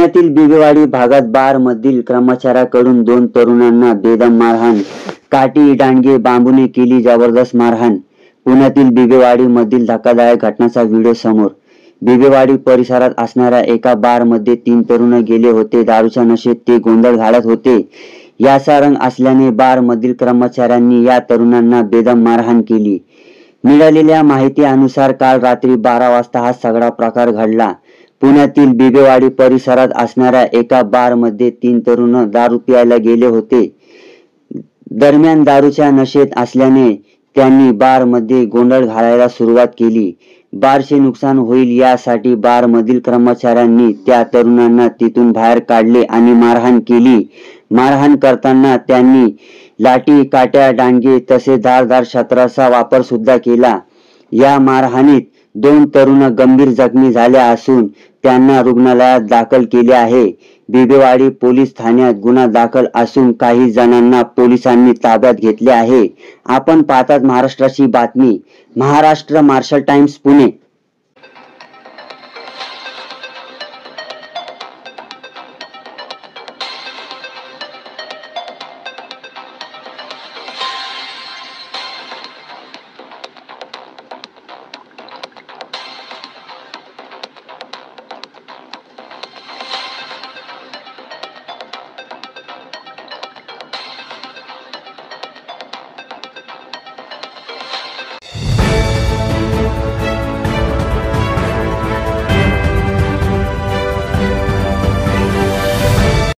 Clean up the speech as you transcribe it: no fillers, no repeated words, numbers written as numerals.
पुण्यातील बिबेवाडी भागात बार मधील कर्मचाऱ्याकडून 2 तरुणांना बेदम मारहाण, काठी दांडगे बांबूने केली जबरदस्त मारहाण। पुण्यातील बिबेवाडी मधील धक्कादायक घटनेचा व्हिडिओ समोर। बिबेवाडी परिसरात असणाऱ्या एका बार मध्ये 3 तरुण गेले होते। दारूच्या नशेत ते गोंधळ घालत होते। याचा रंग असल्याने बार मधील कर्मचाऱ्यांनी या तरुणांना बेदम मारहाण केली। मिळालेल्या माहितीनुसार काल रात्री 12 वाजता हा सगळा प्रकार घडला। पुण्यातील बिबेवाडी परिसरात असणाऱ्या एका बार मध्ये 3 तरुण दारू प्यायला गेले होते। दरम्यान दारूच्या नशेत असल्याने त्यांनी बार मध्ये गोंधळ घालायला सुरुवात केली। बारचे नुकसान होईल यासाठी बार मधील कर्मचाऱ्यांनी त्या तरुणांना तिथून बाहेर काढले आणि मारहाण केली। मारहाण करताना त्यांनी लाठी, काट्या, दांडगे तसेच धारदार शस्त्राचा वापर सुद्धा केला। या मारहाणीत 2 तरुण गंभीर जखमी झाले असून त्यांना रुग्णालयात दाखल केले आहे। बिबेवाडी पोलीस ठाण्यात गुन्हा दाखल असून काही जणांना पोलिसांनी ताब्यात घेतले आहे। आपण पाहतात महाराष्ट्राची बातमी, महाराष्ट्र मार्शल टाइम्स पुणे।